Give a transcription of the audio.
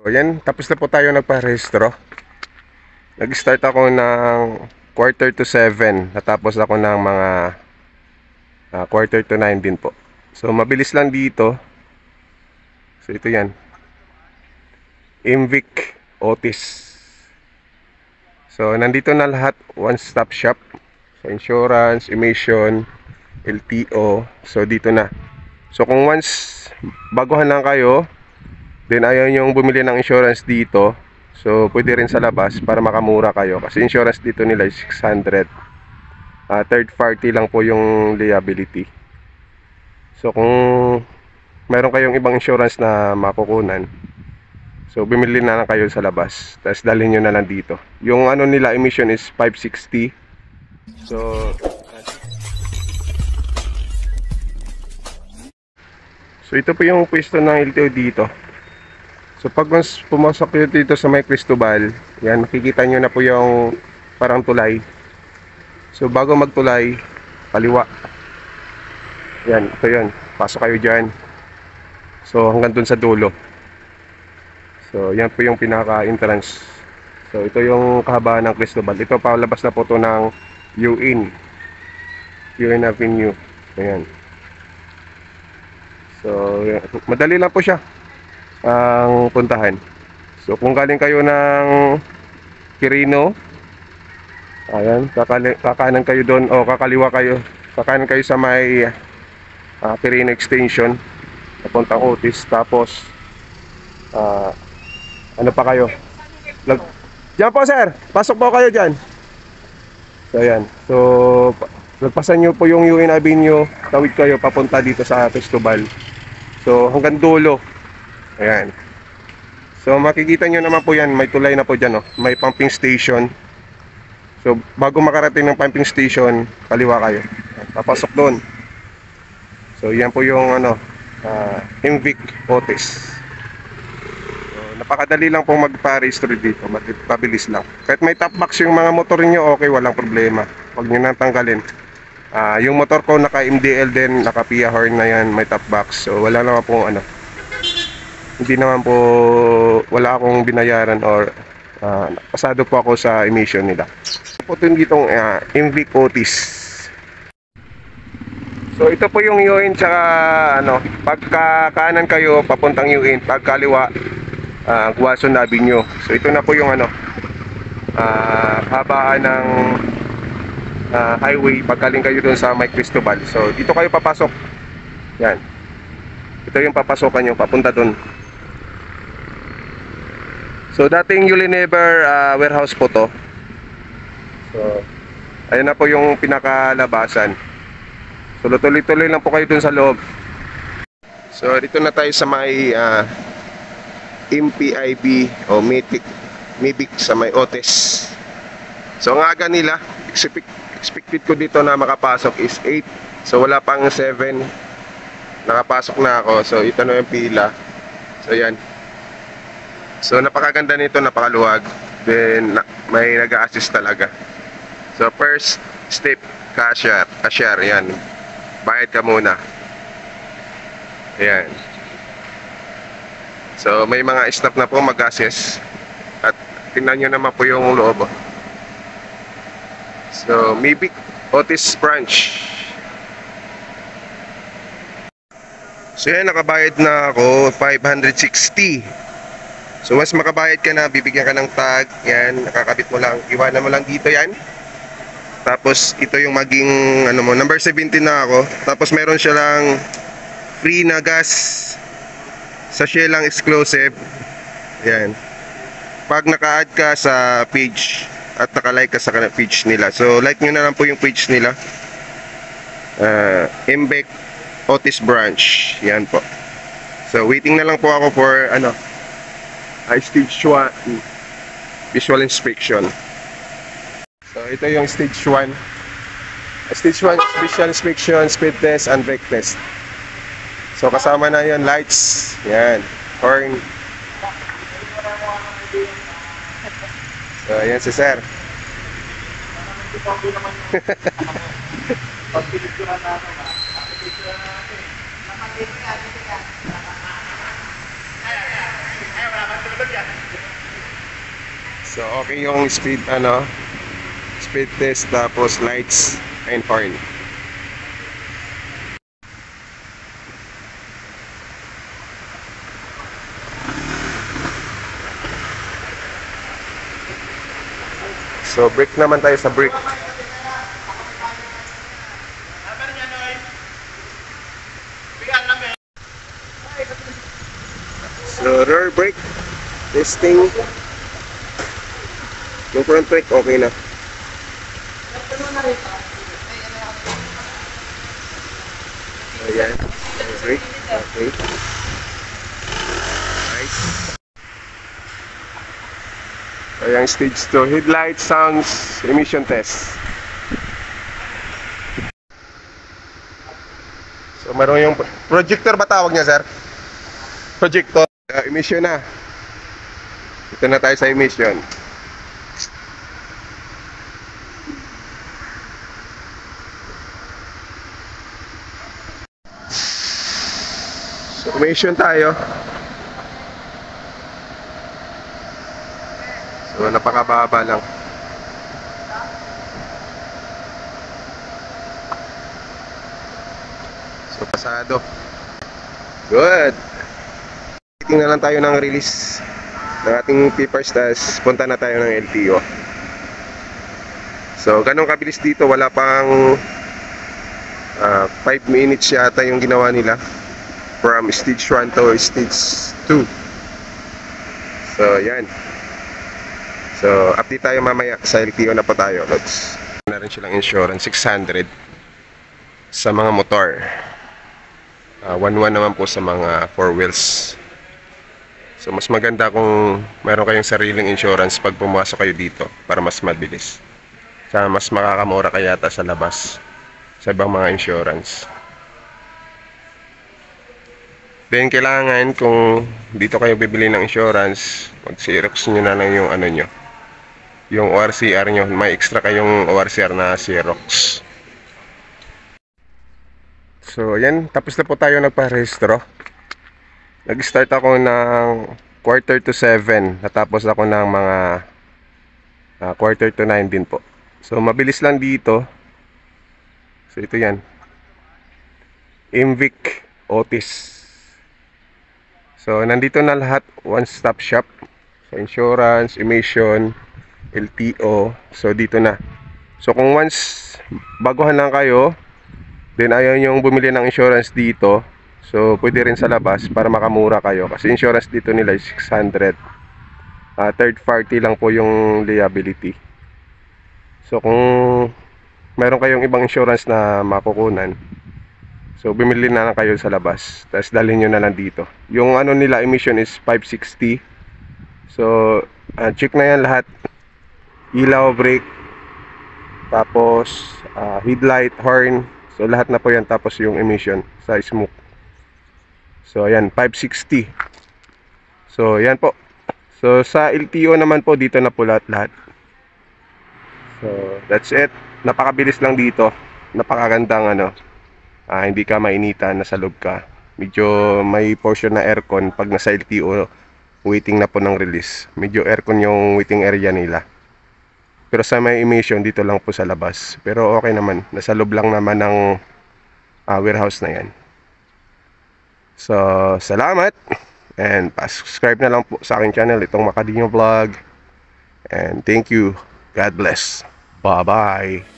O yan, tapos na po tayo nagparehistro. Nag-start ako ng quarter to 7. Natapos ako ng mga quarter to 9 din po. So mabilis lang dito. So ito yan, Imvic Otis. So nandito na lahat, one-stop shop. So insurance, emission, LTO. So dito na. So kung once baguhan lang kayo, then ayaw nyong bumili ng insurance dito, so pwede rin sa labas para makamura kayo. Kasi insurance dito nila is 600. Third party lang po yung liability. So kung mayroon kayong ibang insurance na makukunan, so bumili na lang kayo sa labas, tapos dalhin nyo na lang dito. Yung ano nila, emission is 560. So ito po yung pwesto ng LTO dito. So pag mas pumasok nyo dito sa may Cristobal, yan, makikita nyo na po yung parang tulay. So bago magtulay, kaliwa. Yan, ito yun. Pasok kayo dyan. So hanggang dun sa dulo. So yan po yung pinaka-entrance. So ito yung kahabaan ng Cristobal. Ito palabas na po to ng UN Avenue. Ayan. So madali lang po siya ang puntahan. So kung galing kayo ng Quirino, ayan, kakanan kayo doon o kakaliwa kayo, kakanan kayo sa may Quirino Extension papuntang Otis. Tapos ano pa kayo, diyan po sir, pasok po kayo dyan. So ayan, so nagpasan nyo po yung UN Avenue, tawid kayo papunta dito sa Cristobal. So hanggang dulo. Ayan. So makikita nyo naman po yan, may tulay na po dyan, oh. May pumping station. So bago makarating ng pumping station, kaliwa kayo. Papasok doon. So yan po yung ano, Imvic Otis. So napakadali lang pong magpa-register dito, mabilis lang. Kahit may top box yung mga motor niyo, okay, walang problema. Huwag niyo nang tanggalin. Yung motor ko naka MDL din, naka Pia horn na yan, may top box. So wala naman pong ano, hindi naman po, wala akong binayaran or pasado po ako sa emission nila. Po ito ditong Imvic Otis. So ito po yung UN, tsaka ano, pagka kanan kayo papuntang UN, pagkaliwa Guason Avenue. So ito na po yung ano, habaan ng highway pagkaling kayo doon sa may Cristobal. So dito kayo papasok. Yan. Ito yung papasokan nyo papunta doon. So dating Unilever warehouse po to. So ayun na po yung pinakalabasan. So tuloy-tuloy lang po kayo dun sa loob. So dito na tayo sa may MPIB o Mibic sa may Otis. So ang aga nila, expected ko dito na makapasok is 8. So wala pang 7. Nakapasok na ako. So ito na yung pila. So yan. So napakaganda nito, napakaluwag. Then may nag-a-assist talaga. So first step, cashier, yan. Bayad ka muna. Ayan. So may mga staff na po mag-assist. At tingnan nyo naman po yung loob. So Mibic Otis branch. So yan, nakabayad na ako 560. So once makabayad ka na, bibigyan ka ng tag. Yan, nakakabit mo lang, iwanan mo lang dito yan. Tapos ito yung maging ano mo, number 17 na ako. Tapos meron siya lang free na gas sa Shell lang exclusive. Yan. Pag naka-add ka sa page at naka-like ka sa page nila. So like nyo na lang po yung page nila. Imvic Otis branch. Yan po. So waiting na lang po ako for ano, stage 1 visual inspection. So ito yung stage 1. Stage 1 visual inspection, speed test and brake test. So kasama na yon, lights, yan, horn. So ayan si sir. So okay yung speed speed test tapos lights and horn. So brake naman tayo sa brake. So rear brake testing. Yung front brake okay na. Ayan. Brake. Okay. Nice. Ayan, stage 2. Headlight, sounds, emission test. So meron yung projector ba tawag niya, sir? Projector. Emission na. Ito na tayo sa emission. So emission tayo. So napakababa lang. So pasado. Good. Tingnan lang tayo ng release ng ating papers, tas punta na tayo ng LTO. So ganun kabilis dito, wala pang 5 minutes yata yung ginawa nila from stage 1 to stage 2. So yan. So update tayo mamaya sa LTO na po tayo. Lods. Na rin silang insurance 600 sa mga motor. 1-1 naman po sa mga 4 wheels. So mas maganda kung meron kayong sariling insurance pag pumasok kayo dito para mas mabilis. Saka mas makakamura kaya yata sa labas sa ibang mga insurance. Then kailangan kung dito kayo bibili ng insurance, mag-Xerox nyo na lang yung ano nyo, yung ORCR nyo. May extra kayong ORCR na Xerox. So yan, tapos na po tayo nagparehistro. Nag-start ako ng 6:45. Natapos ako ng mga 8:45 din po. So mabilis lang dito. So ito yan, Imvic Otis. So nandito na lahat, one stop shop sa insurance, emission, LTO. So dito na. So kung once baguhan lang kayo, then ayaw nyong bumili ng insurance dito, so pwede rin sa labas para makamura kayo. Kasi insurance dito nila is 600. Third party lang po yung liability. So kung meron kayong ibang insurance na makukunan, so bumili na lang kayo sa labas, tapos dalhin nyo na lang dito. Yung ano nila emission is 560. So check na yan lahat. Ilaw, brake, tapos headlight, horn. So lahat na po yan, tapos yung emission sa smoke. So ayan, 560. So yan po. So sa LTO naman po, dito na po lahat. So that's it. Napakabilis lang dito. Napakagandang hindi ka mainitan, nasa loob ka. Medyo may portion na aircon pag nasa LTO, waiting na po ng release. Medyo aircon yung waiting area nila. Pero sa may emission, dito lang po sa labas. Pero okay naman, nasa loob lang naman ng warehouse na yan. So salamat, and subscribe na lang po sa aking channel, itong Macadinho Vlog. And thank you. God bless. Bye bye.